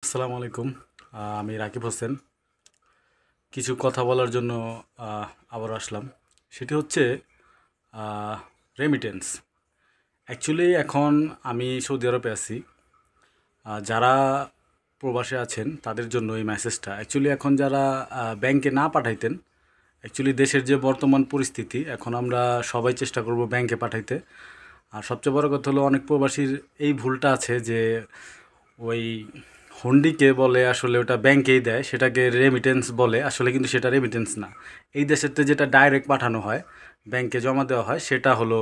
আসসালামু আলাইকুম। আমি রাকিব হোসেন। কিছু কথা বলার জন্য আবার আসলাম। সেটি হচ্ছে রেমিটেন্স। অ্যাকচুয়ালি এখন আমি সৌদি আরবে আছি। যারা প্রবাসে আছেন তাদের জন্য এই মেসেজটা। অ্যাকচুয়ালি এখন যারা ব্যাংকে না পাঠাইতেন, অ্যাকচুয়ালি দেশের যে বর্তমান পরিস্থিতি, এখন আমরা সবাই চেষ্টা করব ব্যাংকে পাঠাইতে। আর সবচেয়ে বড় কথা হলো, অনেক প্রবাসীর এই ভুলটা আছে যে ওই হুন্ডিকে বলে আসলে ওটা ব্যাংকেই দেয়, সেটাকে রেমিটেন্স বলে, আসলে কিন্তু সেটা রেমিটেন্স না। এই দেশেতে যেটা ডাইরেক্ট পাঠানো হয়, ব্যাংকে জমা দেওয়া হয়, সেটা হলো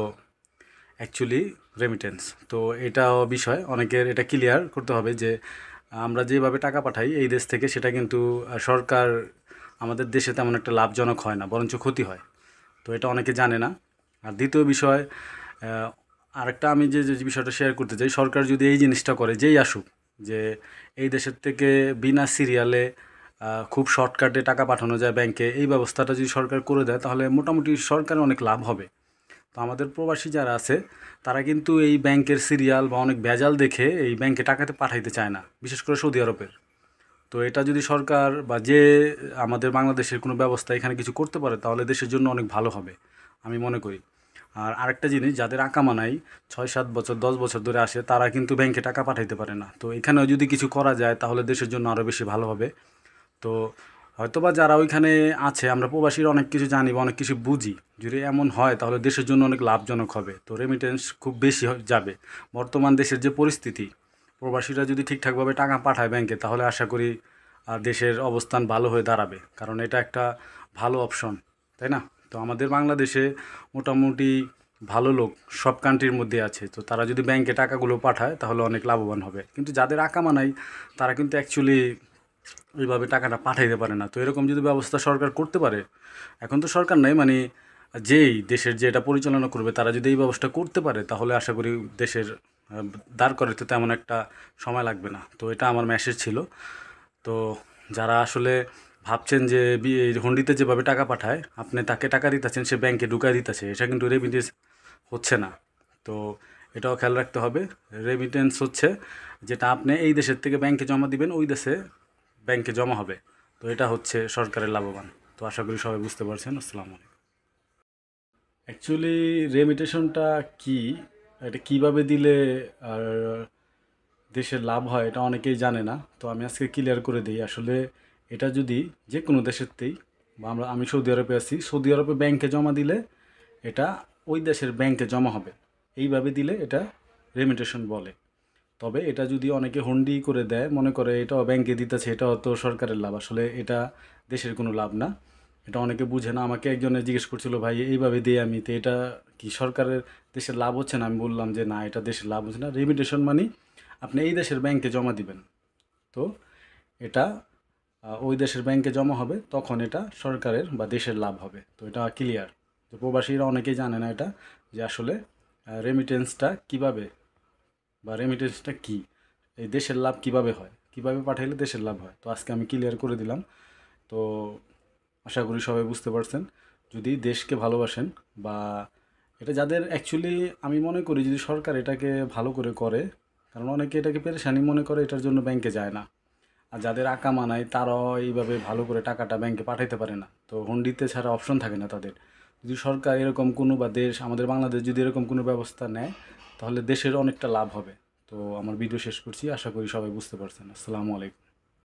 অ্যাকচুয়ালি রেমিটেন্স। তো এটাও বিষয় অনেকের, এটা ক্লিয়ার করতে হবে যে আমরা যেভাবে টাকা পাঠাই এই দেশ থেকে, সেটা কিন্তু সরকার আমাদের দেশে তেমন একটা লাভজনক হয় না, বরঞ্চ ক্ষতি হয়। তো এটা অনেকে জানে না। আর দ্বিতীয় বিষয়, আহ, আরেকটা আমি যে বিষয়টা শেয়ার করতে চাই, সরকার যদি এই জিনিসটা করে, যেই আসুক, যে এই দেশের থেকে বিনা সিরিয়ালে খুব শর্টকাটে টাকা পাঠানো যায় ব্যাংকে, এই ব্যবস্থাটা যদি সরকার করে দেয়, তাহলে মোটামুটি সরকারের অনেক লাভ হবে। তো আমাদের প্রবাসী যারা আছে, তারা কিন্তু এই ব্যাংকের সিরিয়াল বা অনেক ভেজাল দেখে এই ব্যাংকে টাকাতে পাঠাইতে চায় না, বিশেষ করে সৌদি আরবের। তো এটা যদি সরকার বা যে আমাদের বাংলাদেশের কোনো ব্যবস্থা এখানে কিছু করতে পারে, তাহলে দেশের জন্য অনেক ভালো হবে আমি মনে করি। আর আরেকটা জিনিস, যাদের আকামা নাই, 6-7 বছর 10 বছর ধরে আসে, তারা কিন্তু ব্যাংকে টাকা পাঠাইতে পারে না। তো এখানেও যদি কিছু করা যায়, তাহলে দেশের জন্য আরও বেশি ভালো হবে। তো হয়তোবা যারা ওইখানে আছে, আমরা প্রবাসীরা অনেক কিছু জানি বা অনেক কিছু বুঝি, যদি এমন হয় তাহলে দেশের জন্য অনেক লাভজনক হবে। তো রেমিটেন্স খুব বেশি যাবে। বর্তমান দেশের যে পরিস্থিতি, প্রবাসীরা যদি ঠিকঠাকভাবে টাকা পাঠায় ব্যাংকে, তাহলে আশা করি দেশের অবস্থান ভালো হয়ে দাঁড়াবে, কারণ এটা একটা ভালো অপশন, তাই না? তো আমাদের বাংলাদেশে মোটামুটি ভালো লোক সব কান্ট্রির মধ্যে আছে, তো তারা যদি ব্যাংকে টাকাগুলো পাঠায় তাহলে অনেক লাভবান হবে। কিন্তু যাদের আকামা নাই, তারা কিন্তু অ্যাকচুয়ালি ওইভাবে টাকাটা পাঠাইতে পারে না। তো এরকম যদি ব্যবস্থা সরকার করতে পারে, এখন তো সরকার নাই, মানে যেই দেশের যে এটা পরিচালনা করবে, তারা যদি এই ব্যবস্থা করতে পারে, তাহলে আশা করি দেশের দাঁড় করাতে তেমন একটা সময় লাগবে না। তো এটা আমার মেসেজ ছিল। তো যারা আসলে ভাবছেন যে এই হুন্ডিতে যেভাবে টাকা পাঠায়, আপনি তাকে টাকা দিতেছেন, সে ব্যাংকে ঢুকাই দিতেছে, এটা কিন্তু রেমিটেন্স হচ্ছে না। তো এটাও খেয়াল রাখতে হবে। রেমিটেন্স হচ্ছে যেটা আপনি এই দেশের থেকে ব্যাংকে জমা দিবেন, ওই দেশে ব্যাংকে জমা হবে। তো এটা হচ্ছে সরকারের লাভবান। তো আশা করি সবাই বুঝতে পারছেন। আসসালামু আলাইকুম। অ্যাকচুয়ালি রেমিটেশনটা কি, এটা কিভাবে দিলে আর দেশের লাভ হয়, এটা অনেকেই জানে না। তো আমি আজকে ক্লিয়ার করে দিই। আসলে এটা যদি যে কোনো দেশেরতেই, বা আমি সৌদি আরবে আছি, সৌদি আরবে ব্যাংকে জমা দিলে এটা ওই দেশের ব্যাংকে জমা হবে। এইভাবে দিলে এটা রেমিটেশন বলে। তবে এটা যদি অনেকে হুন্ডি করে দেয়, মনে করে এটাও ব্যাংকে দিতেছে, এটাও তো সরকারের লাভ, আসলে এটা দেশের কোনো লাভ না। এটা অনেকে বুঝে না। আমাকে একজনে জিজ্ঞেস করছিল, ভাই এইভাবে দিই আমি, তো এটা কি সরকারের দেশের লাভ হচ্ছে না? আমি বললাম যে না, এটা দেশের লাভ হচ্ছে না। রেমিটেশন মানে আপনি এই দেশের ব্যাংকে জমা দিবেন। তো এটা ওই দেশের ব্যাংকে জমা হবে, তখন এটা সরকারের বা দেশের লাভ হবে। তো এটা ক্লিয়ার। তো প্রবাসীরা অনেকেই জানে না এটা, যে আসলে রেমিটেন্সটা কিভাবে, বা রেমিটেন্সটা কী, এই দেশের লাভ কিভাবে হয়, কিভাবে পাঠাইলে দেশের লাভ হয়। তো আজকে আমি ক্লিয়ার করে দিলাম। তো আশা করি সবাই বুঝতে পারছেন। যদি দেশকে ভালোবাসেন, বা এটা যাদের অ্যাকচুয়ালি, আমি মনে করি যদি সরকার এটাকে ভালো করে করে, কারণ অনেকে এটাকে পেরেশানি মনে করে, এটার জন্য ব্যাংকে যায় না। আর যাদের আকামা নাই, তারাও এইভাবে ভালো করে টাকাটা ব্যাংকে পাঠাইতে পারে না। তো হুন্ডিতে ছাড়া অপশন থাকে না তাদের। যদি সরকার এরকম কোনো, বা দেশ, আমাদের বাংলাদেশ যদি এরকম কোনো ব্যবস্থা নেয়, তাহলে দেশের অনেকটা লাভ হবে। তো আমার ভিডিও শেষ করছি। আশা করি সবাই বুঝতে পারছেন। আসসালামু আলাইকুম।